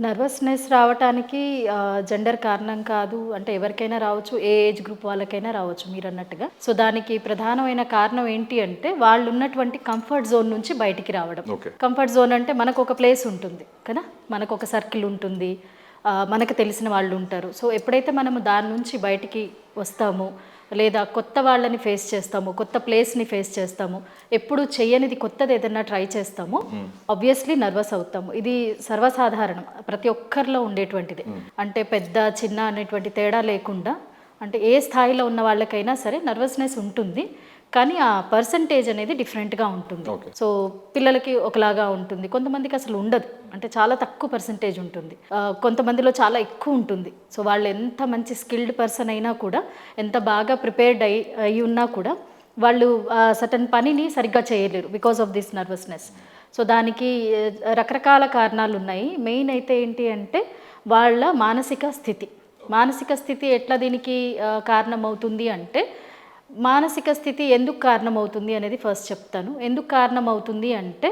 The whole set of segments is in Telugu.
నర్వస్‌నెస్ రావటానికి జెండర్ కారణం కాదు. అంటే ఎవరికైనా రావచ్చు. ఏ ఏజ్ గ్రూప్ వాళ్ళకైనా రావచ్చు మీరన్నట్టుగా. సో, దానికి ప్రధానమైన కారణం ఏంటి అంటే, వాళ్ళున్నటువంటి కంఫర్ట్ జోన్ నుంచి బయటికి రావడం. ఓకే. కంఫర్ట్ జోన్ అంటే మనకొక ప్లేస్ ఉంటుంది కదా! మనకొక సర్కిల్ ఉంటుంది. మనకు తెలిసిన వాళ్ళుంటారు. సో, ఎప్పుడైతే మనము దాని నుంచి బయటికి వస్తామో, లేదా కొత్త వాళ్ళని ఫేస్ చేస్తాము, కొత్త ప్లేస్‌ని ఫేస్ చేస్తాము, ఎప్పుడు చెయ్యనిది కొత్తది ఏదన్నా ట్రై చేస్తామో, ఆబ్వియస్లీ నర్వస్ అవుతాము. ఇది సర్వసాధారణం. ప్రతి ఒక్కరిలో ఉండేటువంటిదే. అంటే పెద్ద, చిన్న అనేటువంటి తేడా లేకుండా అంటే ఏ స్థాయిలో ఉన్న వాళ్ళకైనా సరే నర్వస్‌నెస్ ఉంటుంది. కానీ ఆ పర్సంటేజ్ అనేది డిఫరెంట్‌గా ఉంటుంది. ఓకే. సో, పిల్లలకి ఒకలాగా ఉంటుంది. కొంతమందికి అసలు ఉండదు. అంటే చాలా తక్కువ పర్సంటేజ్ ఉంటుంది. కొంతమందిలో చాలా ఎక్కువ ఉంటుంది. సో, వాళ్ళు ఎంత మంచి స్కిల్డ్ పర్సన్ అయినా కూడా, ఎంత బాగా ప్రిపేర్డ్ అయ్యి ఉన్నా కూడా, వాళ్ళు సర్టెన్ పనిని సరిగ్గా చేయలేరు because of this nervousness. So, దానికి రకరకాల కారణాలున్నాయి. మెయిన్ అయితే ఏంటి అంటే, వాళ్ళ మానసిక స్థితి. మానసిక స్థితి ఎట్లా దీనికి కారణమవుతుంది అంటే, మానసిక స్థితి ఎందుకు కారణమవుతుంది అనేది ఫస్ట్ చెప్తాను. ఎందుకు కారణమవుతుంది అంటే,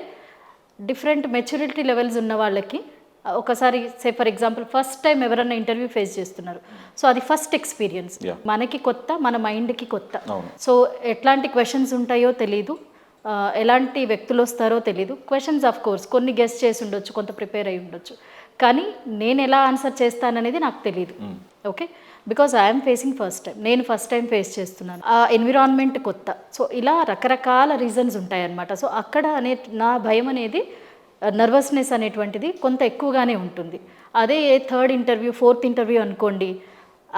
డిఫరెంట్ మెచ్యూరిటీ లెవెల్స్ ఉన్న వాళ్ళకి ఒకసారి ఫర్ ఎగ్జాంపుల్ ఫస్ట్ టైం ఎవరన్నా ఇంటర్వ్యూ ఫేస్ చేస్తున్నారు. సో, అది ఫస్ట్ ఎక్స్‌పీరియన్స్. Yeah. మనకి కొత్త, మన మైండ్‌కి కొత్త. అవును. సో, ఎట్లాంటి క్వెషన్స్ ఉంటాయో తెలీదు. ఎలాంటి వ్యక్తులు వస్తారో తెలీదు. క్వెషన్స్ ఆఫ్ కోర్స్ కొన్ని గెస్ చేసి ఉండొచ్చు, కొంత ప్రిపేర్ అయ్యి ఉండొచ్చు. కానీ నేను ఎలా ఆన్సర్ చేస్తాననేది నాకు తెలీదు. Okay. Because I'm facing first time. నేను ఫస్ట్ టైం ఫేస్ చేస్తున్నాను. ఆ ఎన్విరాన్మెంట్ కొత్త. సో, ఇలా రకరకాల రీజన్స్ ఉంటాయన్నమాట. సో, అక్కడ నా భయం అనేది నర్వస్నెస్ అనేటువంటిది కొంత ఎక్కువగానే ఉంటుంది. అదే థర్డ్ ఇంటర్వ్యూ, ఫోర్త్ ఇంటర్వ్యూ అనుకోండి,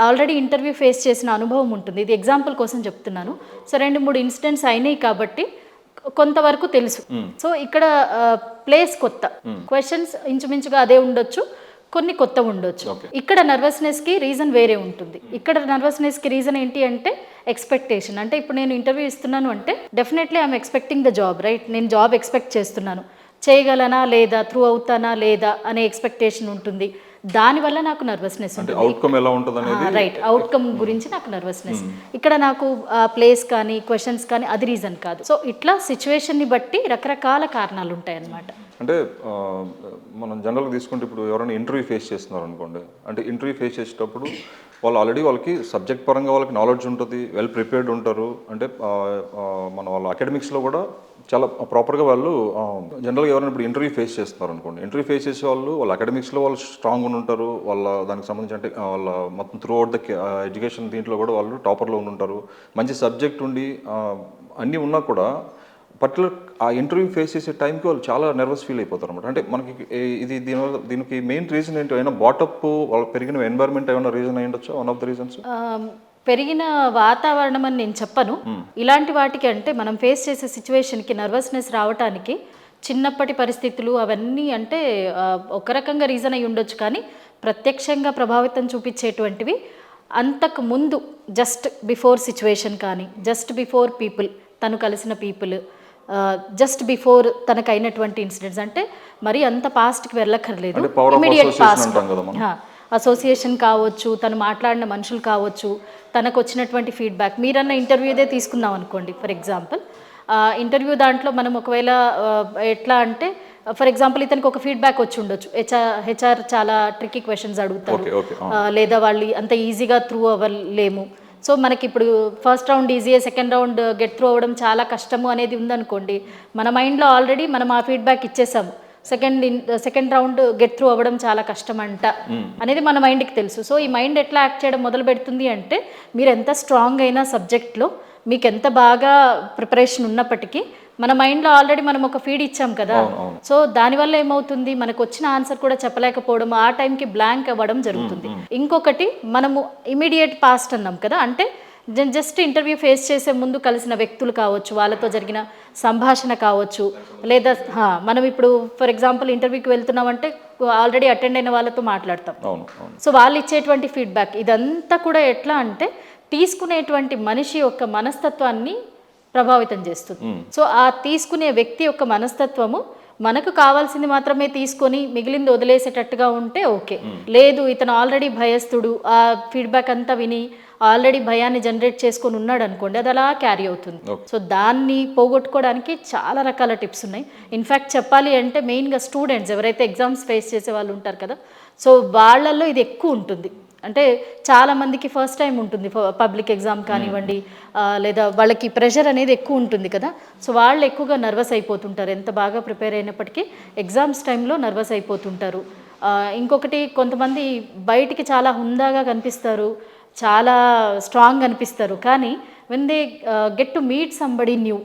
ఆల్రెడీ ఇంటర్వ్యూ ఫేస్ చేసిన అనుభవం ఉంటుంది. ఇది ఎగ్జాంపుల్ కోసం చెప్తున్నాను. సో, 2-3 ఇన్సిడెంట్స్ అయినాయి కాబట్టి కొంతవరకు తెలుసు. సో, ఇక్కడ ప్లేస్ కొత్త, క్వశ్చన్స్ ఇంచుమించుగా అదే ఉండొచ్చు, కొన్ని కొత్త ఉండొచ్చు. ఇక్కడ నర్వస్నెస్కి రీజన్ వేరే ఉంటుంది. ఇక్కడ నర్వస్నెస్కి రీజన్ ఏంటి అంటే ఎక్స్పెక్టేషన్. అంటే ఇప్పుడు నేను ఇంటర్వ్యూ ఇస్తున్నాను అంటే definitely I'm expecting the job, right? నేను జాబ్ ఎక్స్పెక్ట్ చేస్తున్నాను. చేయగలనా లేదా, త్రూ అవుతానా లేదా అనే ఎక్స్పెక్టేషన్ ఉంటుంది. దానివల్ల నాకు నర్వస్నెస్ ఉంటుంది. అవుట్కమ్ ఎలా ఉంటుంది అనేది రైట్, అవుట్కమ్ గురించి నాకు నర్వస్నెస్. ఇక్కడ నాకు ప్లేస్ కానీ క్వశ్చన్స్ కానీ అది రీజన్ కాదు. సో, ఇట్లా సిచ్యువేషన్ని బట్టి రకరకాల కారణాలు ఉంటాయి అన్నమాట. అంటే మనం జనరల్గా తీసుకుంటే ఇప్పుడు ఎవరైనా ఇంటర్వ్యూ ఫేస్ చేస్తున్నారు అనుకోండి, అంటే ఇంటర్వ్యూ ఫేస్ చేసేటప్పుడు వాళ్ళు ఆల్రెడీ వాళ్ళకి సబ్జెక్ట్ పరంగా వాళ్ళకి నాలెడ్జ్ ఉంటుంది, వెల్ ప్రిపేర్డ్ ఉంటారు. అంటే మన వాళ్ళ అకాడమిక్స్లో కూడా చాలా ప్రాపర్గా వాళ్ళు జనరల్గా ఎవరైనా ఇప్పుడు ఇంటర్వ్యూ ఫేస్ చేస్తున్నారు అనుకోండి, ఇంటర్వ్యూ ఫేస్ చేసే వాళ్ళు అకాడమిక్స్లో వాళ్ళు స్ట్రాంగ్ ఉంటారు. వాళ్ళ దానికి సంబంధించి అంటే వాళ్ళ మొత్తం త్రూ అవుట్ ద ఎడ్యుకేషన్ దీంట్లో కూడా వాళ్ళు టాపర్లో ఉంటారు. మంచి సబ్జెక్ట్ ఉండి అన్నీ ఉన్నా కూడా పర్టికులర్ ఆ ఇంటర్వ్యూ ఫేస్ చేసే టైంకి వాళ్ళు చాలా నర్వస్ ఫీల్ అయిపోతారు అనమాట. అంటే మనకి ఇది దీనికి మెయిన్ రీజన్ ఏంటి? అయినా బాటప్ వాళ్ళు పెరిగిన ఎన్వైర్న్మెంట్ ఏమైనా రీజన్ అయ్యి ఉండొచ్చు, వన్ ఆఫ్ ద రీజన్స్? పెరిగిన వాతావరణం అని నేను చెప్పను. ఇలాంటి వాటికి అంటే మనం ఫేస్ చేసే సిచ్యువేషన్కి నర్వస్నెస్ రావటానికి చిన్నప్పటి పరిస్థితులు అవన్నీ అంటే ఒక రకంగా రీజన్ అయి ఉండొచ్చు. కానీ ప్రత్యక్షంగా ప్రభావితం చూపించేటువంటివి అంతకు ముందు జస్ట్ బిఫోర్ సిచ్యువేషన్ కానీ, జస్ట్ బిఫోర్ పీపుల్, తను కలిసిన పీపుల్, జస్ట్ బిఫోర్ తనకు అయినటువంటి ఇన్సిడెంట్స్. అంటే మరి అంత పాస్ట్కి వెళ్ళక్కర్లేదు, ఇమీడియట్ పాస్ట్. అసోసియేషన్ కావచ్చు, తను మాట్లాడిన మనుషులు కావచ్చు, తనకు వచ్చినటువంటి ఫీడ్బ్యాక్. మీరన్న ఇంటర్వ్యూదే తీసుకుందాం అనుకోండి ఫర్ ఎగ్జాంపుల్. ఇంటర్వ్యూ దాంట్లో మనం ఒకవేళ ఎట్లా అంటే ఫర్ ఎగ్జాంపుల్ ఇతనికి ఒక ఫీడ్బ్యాక్ వచ్చి ఉండొచ్చు, హెచ్ఆర్ చాలా ట్రిక్కీ క్వశ్చన్స్ అడుగుతారు, లేదా వాళ్ళు అంత ఈజీగా త్రూ అవ్వలేము. సో, మనకి ఇప్పుడు ఫస్ట్ రౌండ్ ఈజీయే, సెకండ్ రౌండ్ గెట్ త్రూ అవ్వడం చాలా కష్టము అనేది ఉందనుకోండి, మన మైండ్లో ఆల్రెడీ మనం ఆ ఫీడ్బ్యాక్ ఇచ్చేసాము. సెకండ్ రౌండ్ గెట్ త్రూ అవ్వడం చాలా కష్టం అంట అనేది మన మైండ్కి తెలుసు. సో, ఈ మైండ్ ఎట్లా యాక్ట్ చేయడం మొదలు పెడుతుంది అంటే, మీరు ఎంత స్ట్రాంగ్ అయినా సబ్జెక్ట్లో, మీకు ఎంత బాగా ప్రిపరేషన్ ఉన్నప్పటికీ మన మైండ్లో ఆల్రెడీ మనం ఒక ఫీడ్ ఇచ్చాం కదా. సో, దానివల్ల ఏమవుతుంది, మనకు వచ్చిన ఆన్సర్ కూడా చెప్పలేకపోవడం, ఆ టైంకి బ్లాంక్ అవ్వడం జరుగుతుంది. ఇంకొకటి, మనము ఇమీడియట్ పాస్ట్ అన్నాం కదా, అంటే జస్ట్ ఇంటర్వ్యూ ఫేస్ చేసే ముందు కలిసిన వ్యక్తులు కావచ్చు, వాళ్ళతో జరిగిన సంభాషణ కావచ్చు, లేదా మనం ఇప్పుడు ఫర్ ఎగ్జాంపుల్ ఇంటర్వ్యూకి వెళ్తున్నామంటే ఆల్రెడీ అటెండ్ అయిన వాళ్ళతో మాట్లాడతాం. సో, వాళ్ళు ఇచ్చేటువంటి ఫీడ్బ్యాక్ ఇదంతా కూడా ఎట్లా అంటే తీసుకునేటువంటి మనిషి యొక్క మనస్తత్వాన్ని ప్రభావితం చేస్తుంది. సో, ఆ తీసుకునే వ్యక్తి యొక్క మనస్తత్వము మనకు కావాల్సింది మాత్రమే తీసుకొని మిగిలింది వదిలేసేటట్టుగా ఉంటే ఓకే. లేదు ఇతను ఆల్రెడీ భయస్థుడు, ఆ ఫీడ్బ్యాక్ అంతా విని ఆల్రెడీ భయాన్ని జనరేట్ చేసుకొని ఉన్నాడు అనుకోండి, అది అలా క్యారీ అవుతుంది. సో దాన్ని పోగొట్టుకోవడానికి చాలా రకాల టిప్స్ ఉన్నాయి. ఇన్ఫ్యాక్ట్ చెప్పాలి అంటే మెయిన్గా స్టూడెంట్స్ ఎవరైతే ఎగ్జామ్స్ ఫేస్ చేసే వాళ్ళు ఉంటారు కదా, సో వాళ్ళల్లో ఇది ఎక్కువ ఉంటుంది. అంటే చాలామందికి ఫస్ట్ టైం ఉంటుంది పబ్లిక్ ఎగ్జామ్ కానివ్వండి, లేదా వాళ్ళకి ప్రెషర్ అనేది ఎక్కువ ఉంటుంది కదా, సో వాళ్ళు ఎక్కువగా నర్వస్ అయిపోతుంటారు. ఎంత బాగా ప్రిపేర్ అయినప్పటికీ ఎగ్జామ్స్ టైంలో నర్వస్ అయిపోతుంటారు. ఇంకొకటి, కొంతమంది బయటికి చాలా హుందాగా కనిపిస్తారు, చాలా స్ట్రాంగ్ అనిపిస్తారు, కానీ when they get to meet somebody new,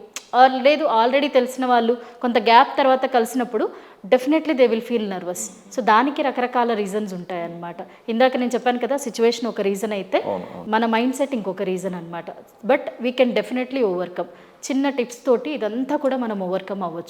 లేదు ఆల్రెడీ తెలిసిన వాళ్ళు కొంత గ్యాప్ తర్వాత కలిసినప్పుడు definitely they will feel nervous. So దానికి రకరకాల రీజన్స్ ఉంటాయన్నమాట. ఇందాక నేను చెప్పాను కదా, సిచ్యువేషన్ ఒక రీజన్ అయితే మన మైండ్ సెట్ ఇంకొక రీజన్ అనమాట. But we can definitely overcome. చిన్న టిప్స్ తోటి ఇదంతా కూడా మనం ఓవర్కమ్ అవ్వచ్చు.